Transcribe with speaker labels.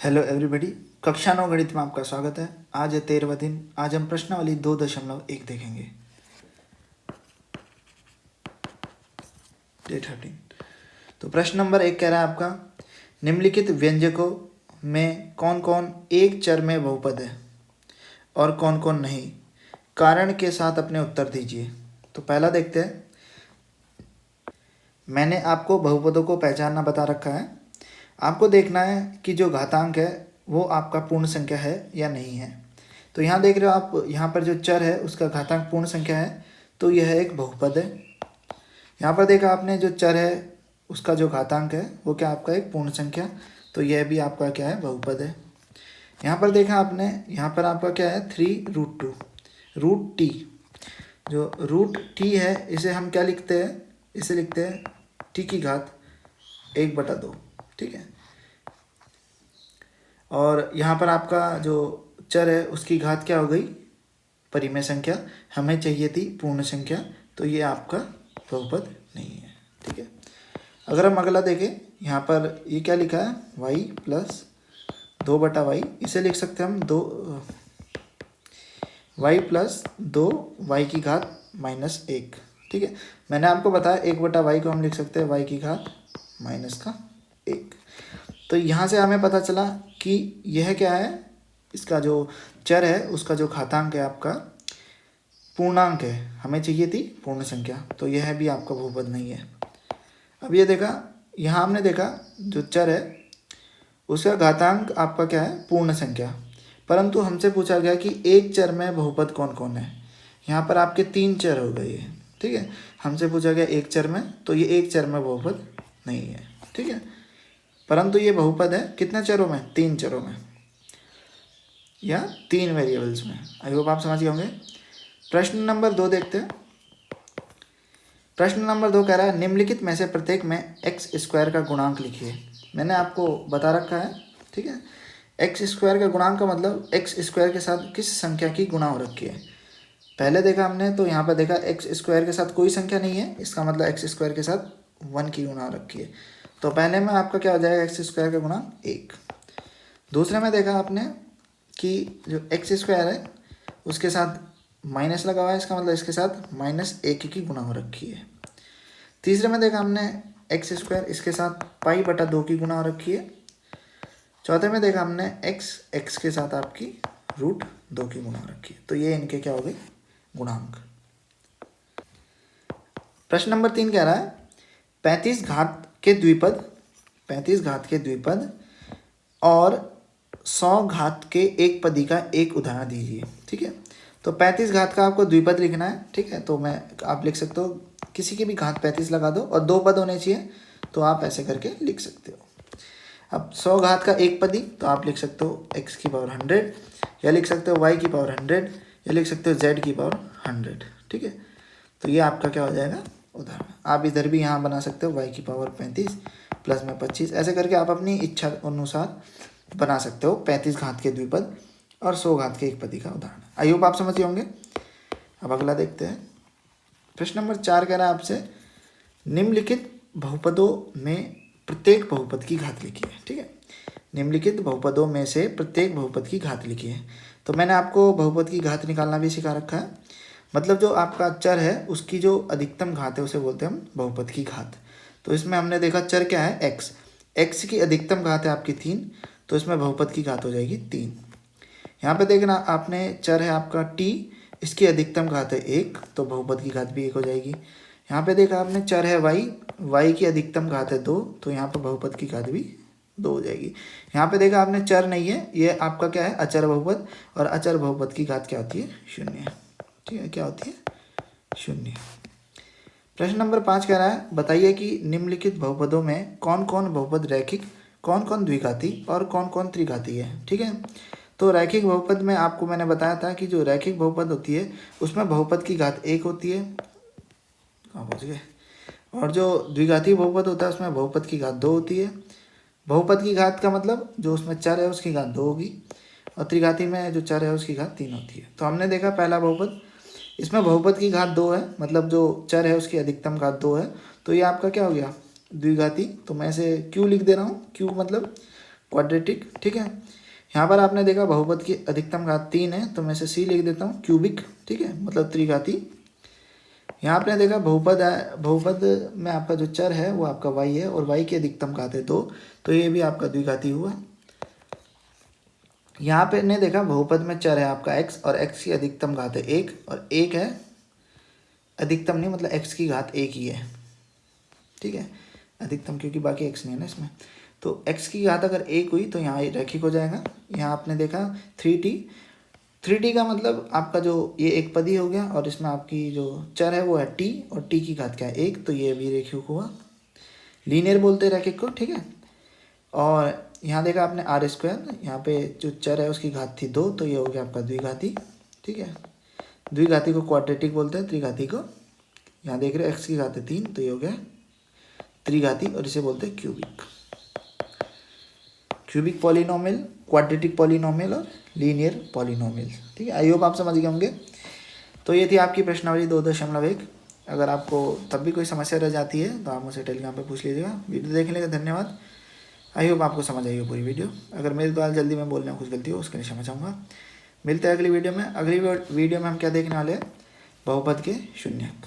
Speaker 1: Hello everybody, कक्षा 9 गणित में आपका स्वागत है। आज है 13वां दिन। आज हम प्रश्नावली 2.1 देखेंगे। डे 13। तो प्रश्न नंबर 1 कह रहा है आपका, निम्नलिखित व्यंजकों में कौन कौन एक चर में बहुपद है और कौन कौन नहीं, कारण के साथ अपने उत्तर दीजिए। तो पहला देखते हैं। मैंने आपको बहुपदों को पहचानना बता रखा है। आपको देखना है कि जो घातांक है वो आपका पूर्ण संख्या है या नहीं है। तो यहाँ देख रहे हो आप, यहाँ पर जो चर है उसका घातांक पूर्ण संख्या है, तो यह एक बहुपद है। यहाँ पर देखा आपने, जो चर है उसका जो घातांक है वो क्या आपका एक पूर्ण संख्या, तो यह भी आपका क्या है, बहुपद है। यहाँ पर देखा आपने, यहाँ पर आपका क्या है, 3√2 रूट टी। जो रूट टी है इसे हम क्या लिखते हैं, इसे लिखते हैं टी की घात 1/2, ठीक है। और यहाँ पर आपका जो चर है उसकी घात क्या हो गई, परिमेय संख्या। हमें चाहिए थी पूर्ण संख्या, तो ये आपका बहुपद नहीं है, ठीक है। अगर हम अगला देखें, यहाँ पर ये क्या लिखा है, y प्लस 2/y। इसे लिख सकते हैं हम y प्लस 2y की घात -1, ठीक है। मैंने आपको बताया 1/y को हम लिख सकते हैं y की घात -1। तो यहाँ से हमें पता चला कि यह क्या है, इसका जो चर है उसका जो घातांक है आपका पूर्णांक है। हमें चाहिए थी पूर्ण संख्या, तो यह भी आपका बहुपद नहीं है। अब ये देखा, यहाँ हमने देखा जो चर है उसका घातांक आपका क्या है, पूर्ण संख्या। परंतु हमसे पूछा गया कि एक चर में बहुपद कौन कौन है। यहाँ पर आपके 3 चर हो गए हैं, ठीक है। हमसे पूछा गया एक चर में, तो ये एक चर में बहुपद नहीं है, ठीक है। परंतु ये बहुपद है कितने चरों में, 3 चरों में या 3 वेरिएबल्स में। आई होप आप समझ गए होंगे। प्रश्न नंबर 2 देखते हैं। प्रश्न नंबर 2 कह रहा है, निम्नलिखित में से प्रत्येक में x² का गुणांक लिखिए। मैंने आपको बता रखा है, ठीक है। x² का गुणांक का मतलब x² के साथ किस संख्या की गुणा हो रखी है। पहले देखा हमने, तो यहाँ पर देखा x² के साथ कोई संख्या नहीं है, इसका मतलब x² के साथ 1 की गुणा हो रखी है। तो पहले में आपका क्या हो जाएगा, x² का गुणा 1। दूसरे में देखा आपने कि जो x² है उसके साथ माइनस लगा हुआ है, इसका मतलब इसके साथ -1 की गुणा हो रखी है। तीसरे में देखा हमने x², इसके साथ π/2 की गुणा हो रखी है। चौथे में देखा हमने x के साथ आपकी √2 की गुणा हो रखी है। तो ये इनके क्या हो गए, गुणांक। प्रश्न नंबर 3 कह रहा है, 35 घात के द्विपद और 100 घात के एक पदी का एक उदाहरण दीजिए, ठीक है। तो 35 घात का आपको द्विपद लिखना है, ठीक है। तो आप लिख सकते हो, किसी की भी घात 35 लगा दो और 2 पद होने चाहिए, तो आप ऐसे करके लिख सकते हो। अब 100 घात का एक पदी, तो आप लिख सकते हो x⁻100, या लिख सकते हो y⁻100, या लिख सकते हो z⁻100, ठीक है। तो ये आपका क्या हो जाएगा, उदाहरण। आप इधर भी यहाँ बना सकते हो y⁻35 प्लस में 25, ऐसे करके आप अपनी इच्छा अनुसार बना सकते हो 35 घात के द्विपद और 100 घात के एक पदी का उदाहरण। आई होप आप समझ होंगे। अब अगला देखते हैं। प्रश्न नंबर 4 कह रहा है आपसे, निम्नलिखित बहुपदों में प्रत्येक बहुपद की घात लिखिए, ठीक है। निम्नलिखित बहुपदों में से प्रत्येक बहुपद की घात लिखिए। तो मैंने आपको बहुपद की घात निकालना भी सिखा रखा है। मतलब जो आपका चर है उसकी जो अधिकतम घात है उसे बोलते हैं हम बहुपद की घात। तो इसमें हमने देखा चर क्या है, x की अधिकतम घात है आपकी 3, तो इसमें बहुपद की घात हो जाएगी 3। यहाँ पे देखना आपने, चर है आपका t, इसकी अधिकतम घात है 1, तो बहुपद की घात भी 1 हो जाएगी। यहाँ पे देखा आपने, चर है y की अधिकतम घात है 2, तो यहाँ पर बहुपद की घात भी 2 हो जाएगी। यहाँ पे देखा आपने, चर नहीं है, ये आपका क्या है, अचर बहुपद, और अचर बहुपद की घात क्या होती है, 0, ठीक है। क्या होती है, 0। प्रश्न नंबर 5 कह रहा है, बताइए कि निम्नलिखित बहुपदों में कौन कौन बहुपद रैखिक, कौन कौन द्विघाती और कौन कौन त्रिघाती है, ठीक है। तो रैखिक बहुपद में आपको मैंने बताया था कि जो रैखिक बहुपद होती है उसमें बहुपद की घात 1 होती है, कहाँ पहुँच गए, और जो द्विघाती बहुपद होता है उसमें बहुपद की घात 2 होती है। बहुपद की घात का मतलब जो उसमें चर है उसकी घात 2 होगी, और त्रिघाती में जो चर है उसकी घात 3 होती है। तो हमने देखा पहला बहुपद, इसमें बहुपद की घात 2 है, मतलब जो चर है उसकी अधिकतम घात 2 है, तो ये आपका क्या हो गया, द्विघाती। तो मैं इसे क्यू लिख दे रहा हूँ, क्यू मतलब क्वाड्रेटिक, ठीक है। यहाँ पर आपने देखा बहुपद की अधिकतम घात 3 है, तो मैं इसे सी लिख देता हूँ, क्यूबिक, ठीक है, मतलब त्रिघाती। यहाँ आपने देखा बहुपद है, बहुपद में आपका जो चर है वो आपका y है और y की अधिकतम घात है 2, तो ये भी आपका द्विघाती हुआ। यहाँ पे ने देखा बहुपद में चर है आपका x और x की अधिकतम घात है 1 और 1 है अधिकतम नहीं, मतलब x की घात 1 ही है, ठीक है, अधिकतम क्योंकि बाकी x नहीं है ना इसमें। तो x की घात अगर 1 हुई तो यहाँ रैखिक हो जाएगा। यहाँ आपने देखा 3t का मतलब आपका जो ये एक पदी हो गया और इसमें आपकी जो चर है वो है t और t की घात क्या है 1, तो ये भी रेखिक हुआ, लीनियर बोलते हैं रैखिक को, ठीक है। और यहाँ देखा आपने आर स्क्वायर, यहाँ पे जो चर है उसकी घात थी 2, तो ये हो गया आपका द्विघाती, ठीक है। द्विघाती को क्वाड्रेटिक बोलते हैं, त्रिघाती को यहाँ देख रहे हो x की घात है 3, तो ये हो गया त्रिघाती और इसे बोलते हैं cubic. Cubic polynomial, quadratic polynomial और लीनियर पॉलिनोमियल, ठीक है। आई होप आप समझ गए होंगे। तो ये थी आपकी प्रश्नावली 2.1। अगर आपको तब भी कोई समस्या रह जाती है तो आप मुझसे टेलीग्राम पे पूछ लीजिएगा। वीडियो देखने का धन्यवाद। आई होप आपको समझ आई हो पूरी वीडियो। अगर मेरे द्वारा जल्दी में बोलने में कुछ गलती हो उसके लिए क्षमा चाहूँगा। मिलते हैं अगली वीडियो में। अगली वीडियो में हम क्या देखने वाले हैं, बहुपद के शून्यक।